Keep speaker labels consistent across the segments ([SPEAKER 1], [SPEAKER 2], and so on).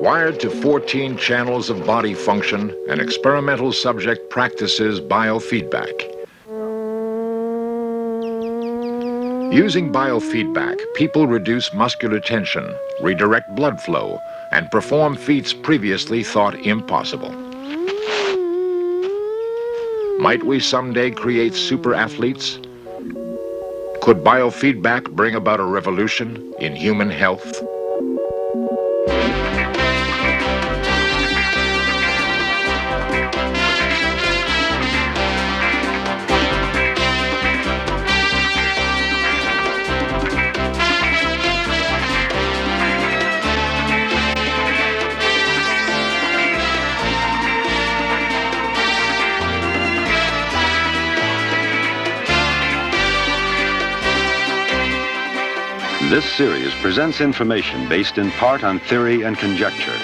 [SPEAKER 1] Wired to 14 channels of body function, an experimental subject practices biofeedback. Using biofeedback, people reduce muscular tension, redirect blood flow, and perform feats previously thought impossible. Might we someday create super athletes? Could biofeedback bring about a revolution in human health?
[SPEAKER 2] This series presents information based in part on theory and conjecture.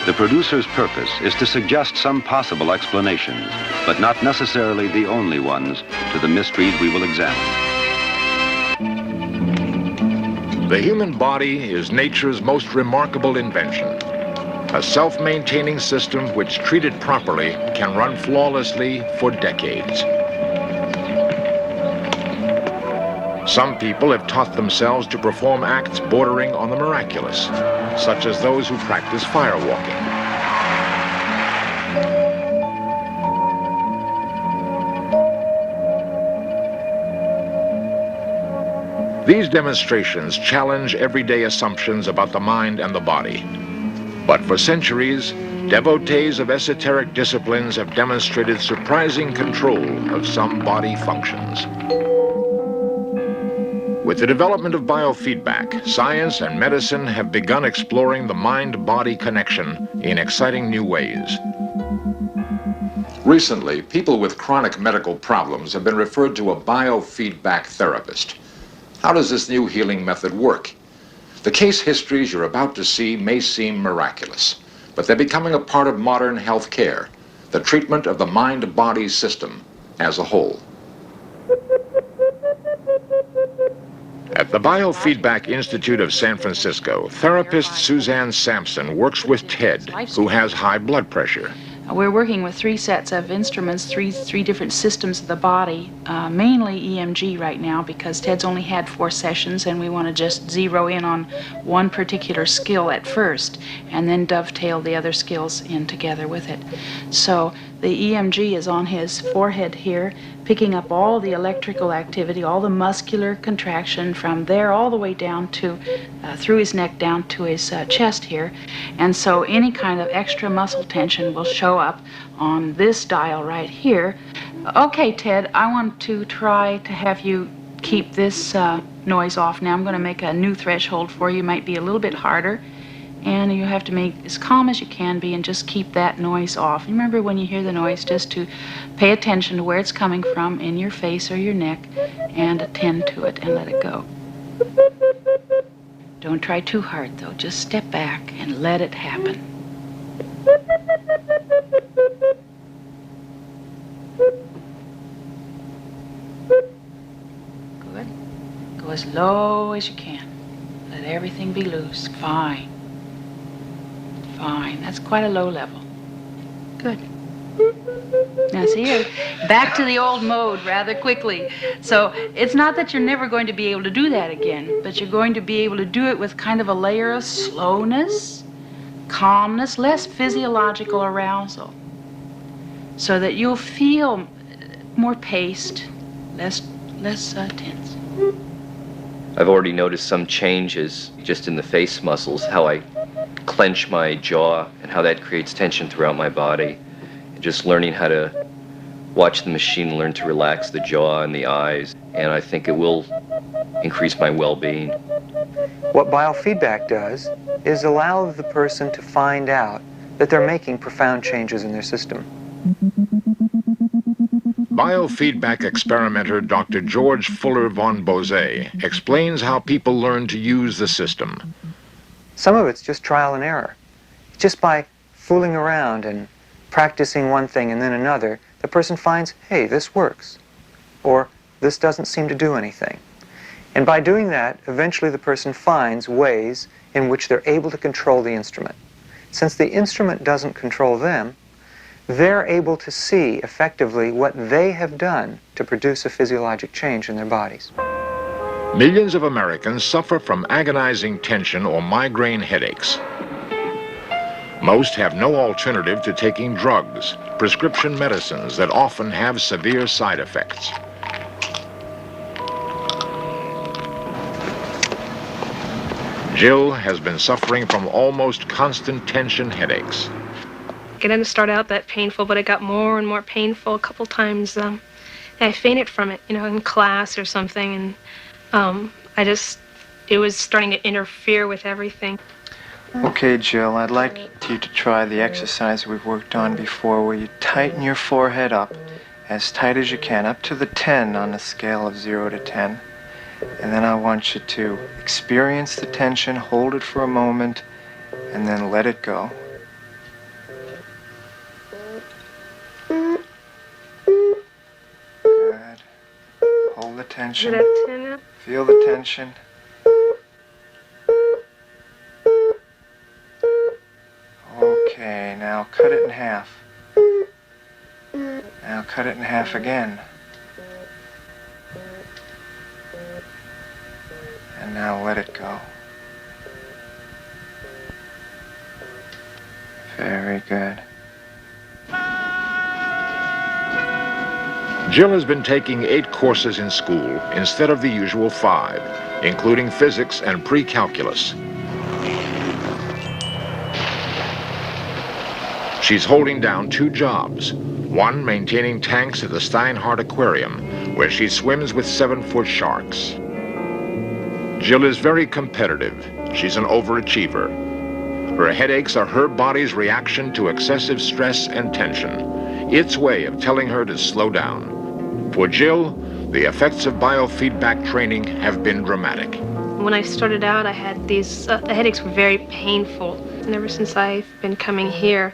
[SPEAKER 2] The producer's purpose is to suggest some possible explanations, but not necessarily the only ones, to the mysteries we will examine.
[SPEAKER 1] The human body is nature's most remarkable invention. A self-maintaining system which, treated properly, can run flawlessly for decades. Some people have taught themselves to perform acts bordering on the miraculous, such as those who practice firewalking. These demonstrations challenge everyday assumptions about the mind and the body. But for centuries, devotees of esoteric disciplines have demonstrated surprising control of some body functions. With the development of biofeedback, science and medicine have begun exploring the mind-body connection in exciting new ways. Recently, people with chronic medical problems have been referred to a biofeedback therapist. How does this new healing method work? The case histories you're about to see may seem miraculous, but they're becoming a part of modern health care, the treatment of the mind-body system as a whole. At the Biofeedback Institute of San Francisco, therapist Suzanne Sampson works with Ted, who has high blood pressure.
[SPEAKER 3] We're working with 3 sets of instruments, three different systems of the body, mainly EMG right now because Ted's only had 4 sessions and we want to just zero in on one particular skill at first and then dovetail the other skills in together with it. So the EMG is on his forehead here, picking up all the electrical activity, all the muscular contraction from there all the way down to, through his neck down to his chest here. And so any kind of extra muscle tension will show up on this dial right here. Okay, Ted, I want to try to have you keep this noise off. Now I'm going to make a new threshold for you. It might be a little bit harder. And you have to make as calm as you can be and just keep that noise off. Remember when you hear the noise just to pay attention to where it's coming from in your face or your neck and attend to it and let it go. Don't try too hard though, just step back and let it happen. Good. Go as low as you can. Let everything be loose. Fine. Fine. That's quite a low level. Good. Now see, back to the old mode rather quickly. So it's not that you're never going to be able to do that again, but you're going to be able to do it with kind of a layer of slowness, calmness, less physiological arousal, so that you'll feel more paced, less tense.
[SPEAKER 4] I've already noticed some changes just in the face muscles, how I clench my jaw and how that creates tension throughout my body. And just learning how to watch the machine, learn to relax the jaw and the eyes, and I think it will increase my well-being.
[SPEAKER 5] What biofeedback does is allow the person to find out that they're making profound changes in their system.
[SPEAKER 1] Biofeedback experimenter Dr. George Fuller von Bose explains how people learn to use the system.
[SPEAKER 5] Some of it's just trial and error. Just by fooling around and practicing one thing and then another, the person finds, hey, this works, or this doesn't seem to do anything. And by doing that, eventually the person finds ways in which they're able to control the instrument. since the instrument doesn't control them, they're able to see effectively what they have done to produce a physiologic change in their bodies.
[SPEAKER 1] Millions of Americans suffer from agonizing tension or migraine headaches. Most have no alternative to taking drugs, prescription medicines that often have severe side effects. Jill has been suffering from almost constant tension headaches.
[SPEAKER 6] It didn't start out that painful, but it got more and more painful a couple times. I fainted from it, in class or something, and it was starting to interfere with everything.
[SPEAKER 7] Okay, Jill, I'd like you to try the exercise we've worked on before, where you tighten your forehead up as tight as you can, up to the 10 on a scale of 0 to 10. And then I want you to experience the tension, hold it for a moment, and then let it go. Good. Hold the tension. Feel the tension. Okay, now cut it in half. Now cut it in half again. And now let it go. Very good.
[SPEAKER 1] Jill has been taking 8 courses in school instead of the usual 5, including physics and pre-calculus. She's holding down 2 jobs. One, maintaining tanks at the Steinhardt Aquarium, where she swims with 7-foot sharks. Jill is very competitive. She's an overachiever. Her headaches are her body's reaction to excessive stress and tension, its way of telling her to slow down. For Jill, the effects of biofeedback training have been dramatic.
[SPEAKER 6] When I started out, I had these, the headaches were very painful. And ever since I've been coming here,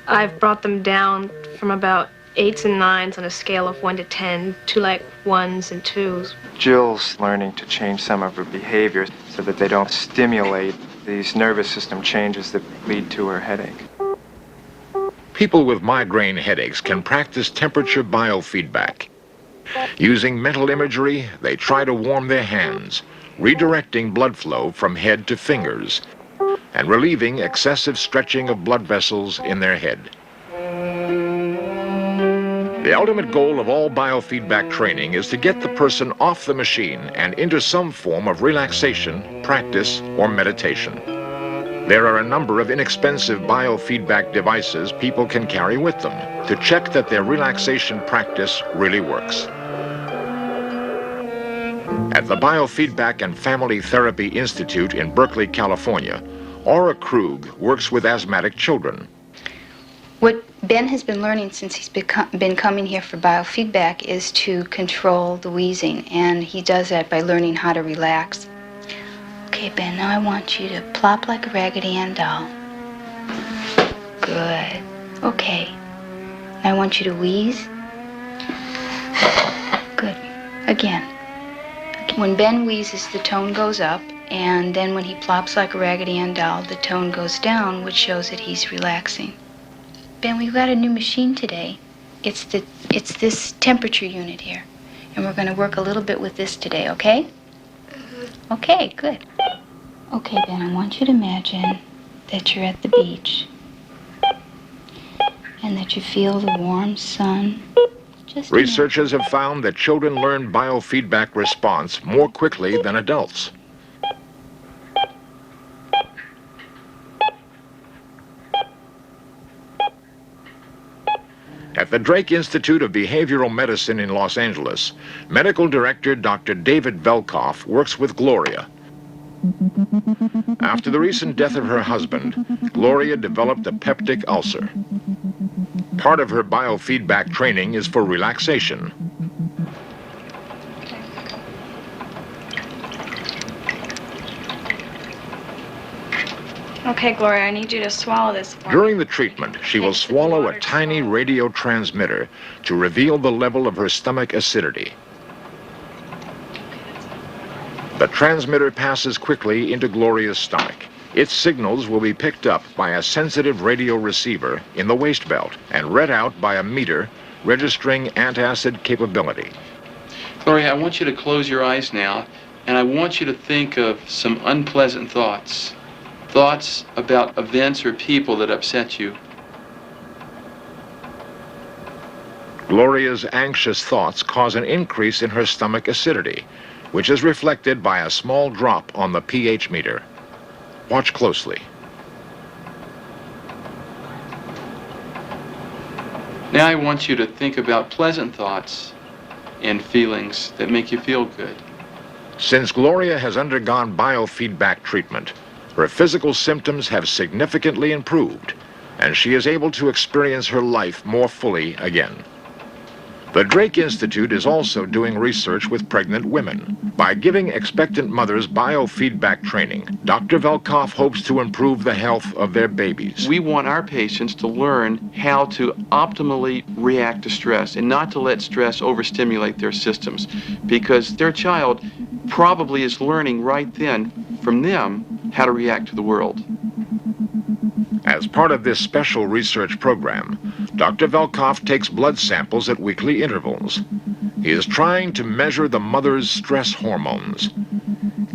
[SPEAKER 6] I've brought them down from about 8s and 9s on a scale of 1 to 10 to like 1s and 2s.
[SPEAKER 7] Jill's learning to change some of her behaviors so that they don't stimulate these nervous system changes that lead to her headache.
[SPEAKER 1] People with migraine headaches can practice temperature biofeedback. Using mental imagery, they try to warm their hands, redirecting blood flow from head to fingers, and relieving excessive stretching of blood vessels in their head. The ultimate goal of all biofeedback training is to get the person off the machine and into some form of relaxation, practice, or meditation. There are a number of inexpensive biofeedback devices people can carry with them to check that their relaxation practice really works. At the Biofeedback and Family Therapy Institute in Berkeley, California, Aura Krug works with asthmatic children.
[SPEAKER 8] What Ben has been learning since he's been coming here for biofeedback is to control the wheezing, and he does that by learning how to relax. Okay, Ben, now I want you to plop like a Raggedy Ann doll. Good. Okay. Now I want you to wheeze. Good. Again. When Ben wheezes, the tone goes up, and then when he plops like a Raggedy Ann doll, the tone goes down, which shows that he's relaxing. Ben, we've got a new machine today. It's this temperature unit here, and we're going to work a little bit with this today, okay? Okay, good. Okay, Ben, I want you to imagine that you're at the beach and that you feel the warm sun.
[SPEAKER 1] Researchers have found that children learn biofeedback response more quickly than adults. At the Drake Institute of Behavioral Medicine in Los Angeles, medical director Dr. David Velkoff works with Gloria. After the recent death of her husband, Gloria developed a peptic ulcer. Part of her biofeedback training is for relaxation.
[SPEAKER 3] Okay, Gloria, I need you to swallow this for me.
[SPEAKER 1] During the treatment, she will swallow a tiny radio transmitter to reveal the level of her stomach acidity. The transmitter passes quickly into Gloria's stomach. Its signals will be picked up by a sensitive radio receiver in the waist belt and read out by a meter registering antacid capability.
[SPEAKER 9] Gloria, I want you to close your eyes now, and I want you to think of some unpleasant thoughts. Thoughts about events or people that upset you.
[SPEAKER 1] Gloria's anxious thoughts cause an increase in her stomach acidity, which is reflected by a small drop on the pH meter. Watch closely.
[SPEAKER 9] Now I want you to think about pleasant thoughts and feelings that make you feel good.
[SPEAKER 1] Since Gloria has undergone biofeedback treatment, her physical symptoms have significantly improved, and she is able to experience her life more fully again. The Drake Institute is also doing research with pregnant women. By giving expectant mothers biofeedback training, Dr. Velkoff hopes to improve the health of their babies.
[SPEAKER 9] We want our patients to learn how to optimally react to stress and not to let stress overstimulate their systems, because their child probably is learning right then from them how to react to the world.
[SPEAKER 1] As part of this special research program, Dr. Velkoff takes blood samples at weekly intervals. He is trying to measure the mother's stress hormones.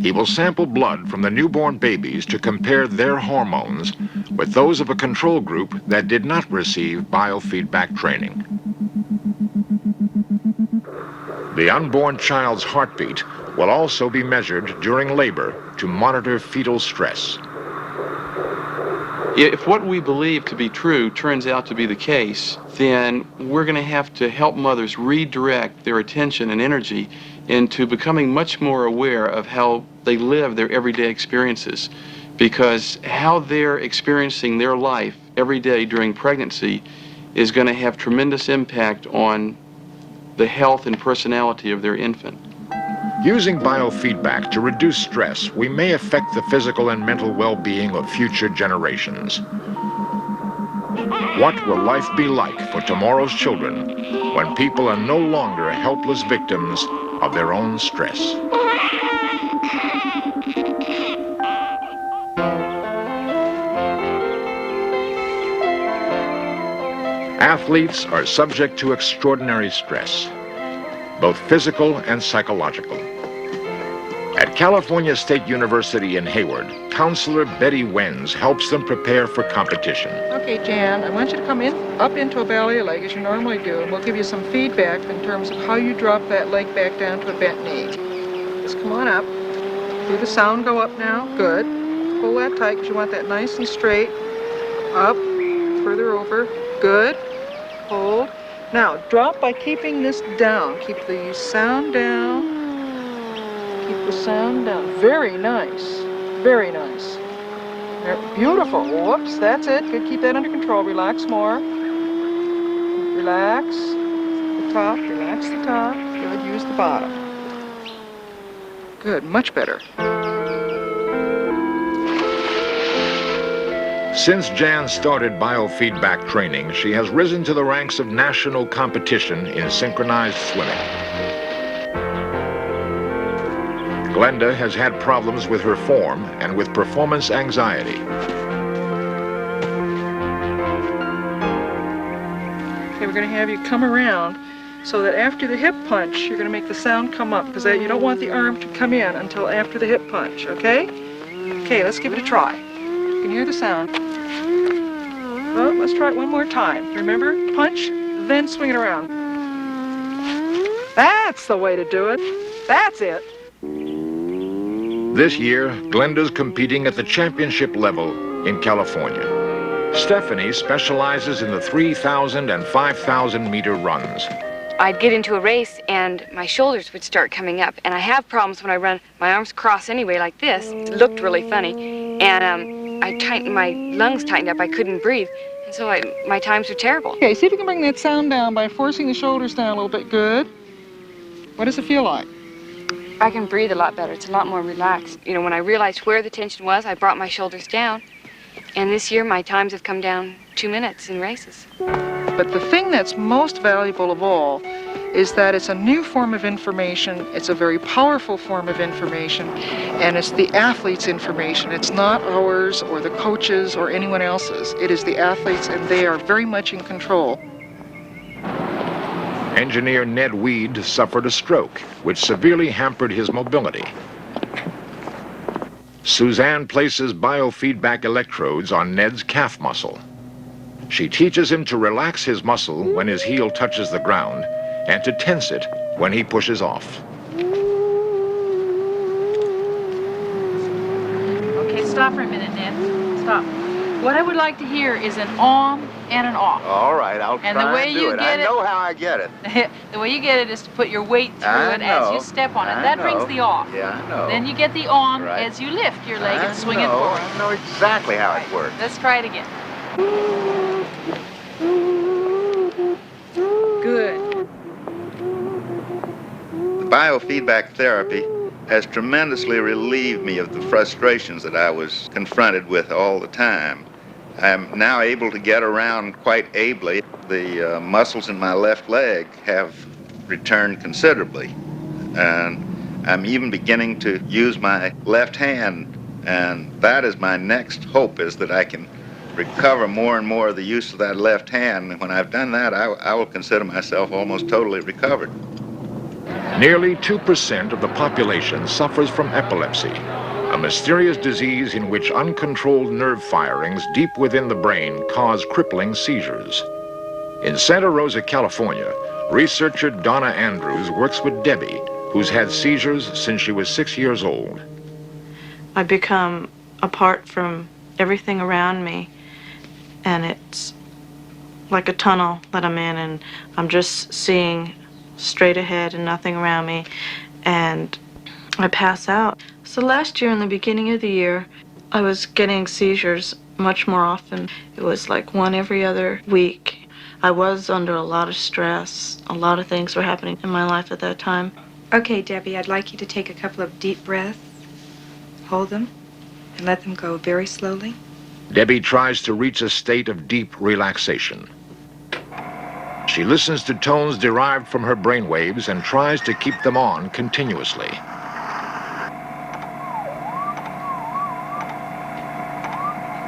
[SPEAKER 1] He will sample blood from the newborn babies to compare their hormones with those of a control group that did not receive biofeedback training. The unborn child's heartbeat will also be measured during labor to monitor fetal stress.
[SPEAKER 9] If what we believe to be true turns out to be the case, then we're going to have to help mothers redirect their attention and energy into becoming much more aware of how they live their everyday experiences. Because how they're experiencing their life every day during pregnancy is going to have tremendous impact on the health and personality of their infant.
[SPEAKER 1] Using biofeedback to reduce stress, we may affect the physical and mental well-being of future generations. What will life be like for tomorrow's children when people are no longer helpless victims of their own stress? Athletes are subject to extraordinary stress, both physical and psychological. At California State University in Hayward, counselor Betty Wenz helps them prepare for competition.
[SPEAKER 10] Okay, Jan, I want you to come up into a ballet leg as you normally do, and we'll give you some feedback in terms of how you drop that leg back down to a bent knee. Just come on up. Do the sound go up now? Good. Pull that tight because you want that nice and straight. Up, further over. Good. Hold. Now, drop by keeping this down. Keep the sound down. Keep the sound down. Very nice. Very nice. Beautiful. Whoops, that's it. Good. Keep that under control. Relax more. Relax the top. Relax the top. Good. Use the bottom. Good. Much better.
[SPEAKER 1] Since Jan started biofeedback training, she has risen to the ranks of national competition in synchronized swimming. Glenda has had problems with her form and with performance anxiety.
[SPEAKER 10] Okay, we're going to have you come around so that after the hip punch, you're going to make the sound come up, because you don't want the arm to come in until after the hip punch, okay? Okay, let's give it a try. You can hear the sound. Well, let's try it one more time. Remember, punch, then swing it around. That's the way to do it. That's it.
[SPEAKER 1] This year, Glenda's competing at the championship level in California. Stephanie specializes in the 3,000 and 5,000 meter runs.
[SPEAKER 11] I'd get into a race and my shoulders would start coming up, and I have problems when I run. My arms cross anyway like this. It looked really funny, and my lungs tightened up. I couldn't breathe, and so my times were terrible.
[SPEAKER 10] Okay, see if you can bring that sound down by forcing the shoulders down a little bit. Good. What does it feel like?
[SPEAKER 11] I can breathe a lot better. It's a lot more relaxed. You know, when I realized where the tension was, I brought my shoulders down, and this year my times have come down 2 minutes in races.
[SPEAKER 10] But the thing that's most valuable of all is that it's a new form of information, it's a very powerful form of information, and it's the athlete's information. It's not ours or the coaches or anyone else's. It is the athletes, and they are very much in control.
[SPEAKER 1] Engineer Ned Weed suffered a stroke, which severely hampered his mobility. Suzanne places biofeedback electrodes on Ned's calf muscle. She teaches him to relax his muscle when his heel touches the ground and to tense it when he pushes off.
[SPEAKER 3] Okay, stop for a minute, Ned. Stop. What I would like to hear is an on and an off.
[SPEAKER 12] All right, I'll try
[SPEAKER 3] And the way
[SPEAKER 12] and do
[SPEAKER 3] you
[SPEAKER 12] it.
[SPEAKER 3] get
[SPEAKER 12] I know how I get it.
[SPEAKER 3] The way you get it is to put your weight through
[SPEAKER 12] I
[SPEAKER 3] it as
[SPEAKER 12] know.
[SPEAKER 3] you step on it.
[SPEAKER 12] I
[SPEAKER 3] That
[SPEAKER 12] know.
[SPEAKER 3] brings the off.
[SPEAKER 12] Yeah, I know.
[SPEAKER 3] Then you get the on
[SPEAKER 12] Right.
[SPEAKER 3] as you lift your leg and swing it
[SPEAKER 12] I
[SPEAKER 3] forward.
[SPEAKER 12] know exactly how it works.
[SPEAKER 3] Let's try it again. Good.
[SPEAKER 12] The biofeedback therapy has tremendously relieved me of the frustrations that I was confronted with all the time. I'm now able to get around quite ably. The muscles in my left leg have returned considerably, and I'm even beginning to use my left hand, and that is my next hope, is that I can recover more and more of the use of that left hand. And when I've done that, I will consider myself almost totally recovered.
[SPEAKER 1] Nearly 2% of the population suffers from epilepsy, a mysterious disease in which uncontrolled nerve firings deep within the brain cause crippling seizures. In Santa Rosa, California, researcher Donna Andrews works with Debbie, who's had seizures since she was 6 years old.
[SPEAKER 13] I become apart from everything around me, and it's like a tunnel that I'm in, and I'm just seeing straight ahead and nothing around me, and I pass out. So last year, in the beginning of the year, I was getting seizures much more often. It was like one every other week. I was under a lot of stress. A lot of things were happening in my life at that time.
[SPEAKER 14] Okay, Debbie, I'd like you to take a couple of deep breaths, hold them, and let them go very slowly.
[SPEAKER 1] Debbie tries to reach a state of deep relaxation. She listens to tones derived from her brainwaves and tries to keep them on continuously.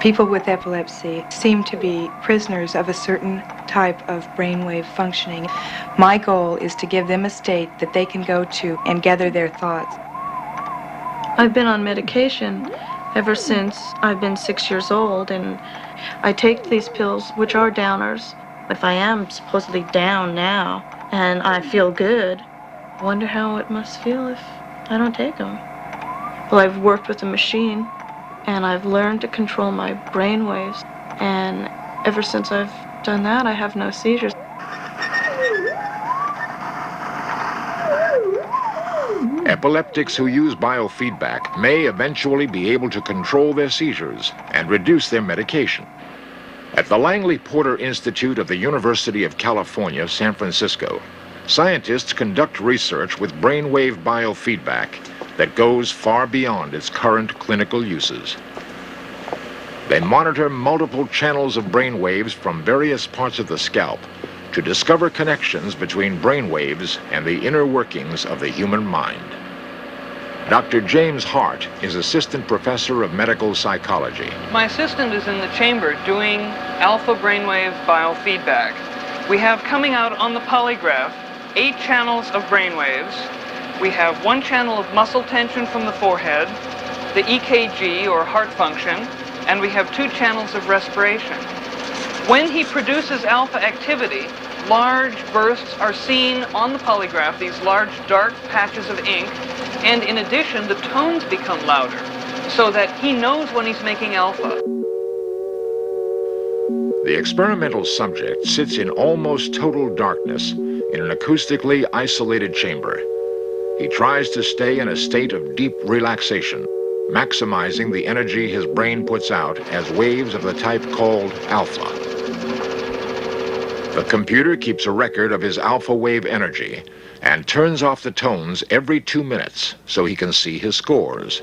[SPEAKER 14] People with epilepsy seem to be prisoners of a certain type of brainwave functioning. My goal is to give them a state that they can go to and gather their thoughts.
[SPEAKER 13] I've been on medication ever since I've been 6 years old, and I take these pills, which are downers. If I am supposedly down now and I feel good, I wonder how it must feel if I don't take them. Well, I've worked with a machine, and I've learned to control my brain waves, and ever since I've done that, I have no seizures.
[SPEAKER 1] Epileptics who use biofeedback may eventually be able to control their seizures and reduce their medication. At the Langley Porter Institute of the University of California, San Francisco, scientists conduct research with brainwave biofeedback that goes far beyond its current clinical uses. They monitor multiple channels of brainwaves from various parts of the scalp to discover connections between brainwaves and the inner workings of the human mind. Dr. James Hart is assistant professor of medical psychology.
[SPEAKER 15] My assistant is in the chamber doing alpha brainwave biofeedback. We have coming out on the polygraph 8 channels of brainwaves. We have 1 channel of muscle tension from the forehead, the EKG or heart function, and we have 2 channels of respiration. When he produces alpha activity, large bursts are seen on the polygraph, these large dark patches of ink, and in addition, the tones become louder, so that he knows when he's making alpha.
[SPEAKER 1] The experimental subject sits in almost total darkness in an acoustically isolated chamber. He tries to stay in a state of deep relaxation, maximizing the energy his brain puts out as waves of the type called alpha. The computer keeps a record of his alpha wave energy and turns off the tones every 2 minutes so he can see his scores.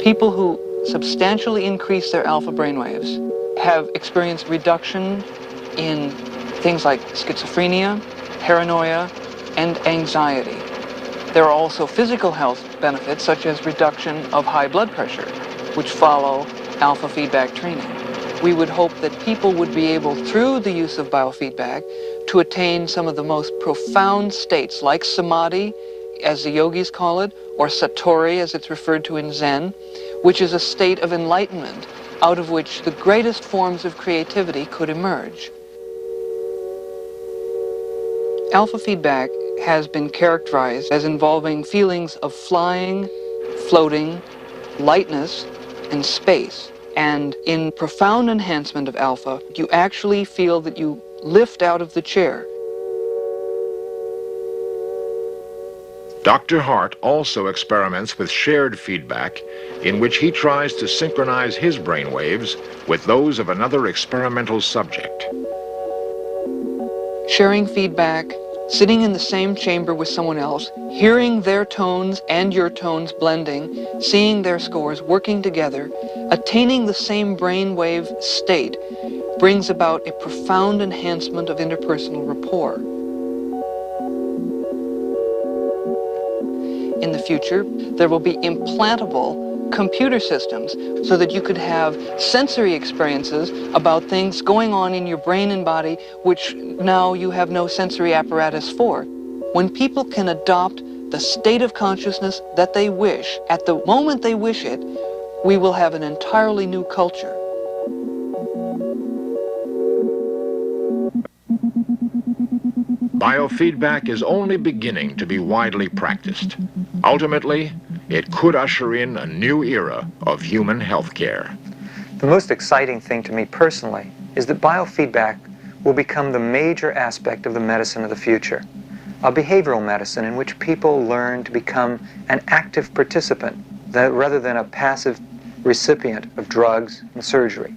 [SPEAKER 15] People who substantially increase their alpha brainwaves have experienced reduction in things like schizophrenia, paranoia, and anxiety. There are also physical health benefits such as reduction of high blood pressure, which follow alpha feedback training. We would hope that people would be able, through the use of biofeedback, to attain some of the most profound states like samadhi, as the yogis call it, or satori as it's referred to in Zen, which is a state of enlightenment out of which the greatest forms of creativity could emerge. Alpha feedback has been characterized as involving feelings of flying, floating, lightness, and space. And in profound enhancement of alpha, you actually feel that you lift out of the chair.
[SPEAKER 1] Dr. Hart also experiments with shared feedback, in which he tries to synchronize his brain waves with those of another experimental subject.
[SPEAKER 15] Sharing feedback, sitting in the same chamber with someone else, hearing their tones and your tones blending, seeing their scores working together, attaining the same brainwave state brings about a profound enhancement of interpersonal rapport. In the future, there will be implantable computer systems so that you could have sensory experiences about things going on in your brain and body which now you have no sensory apparatus for. When people can adopt the state of consciousness that they wish at the moment they wish it, we will have an entirely new culture.
[SPEAKER 1] Biofeedback is only beginning to be widely practiced. Ultimately, it could usher in a new era of human health care.
[SPEAKER 5] The most exciting thing to me personally is that biofeedback will become the major aspect of the medicine of the future, a behavioral medicine in which people learn to become an active participant rather than a passive recipient of drugs and surgery.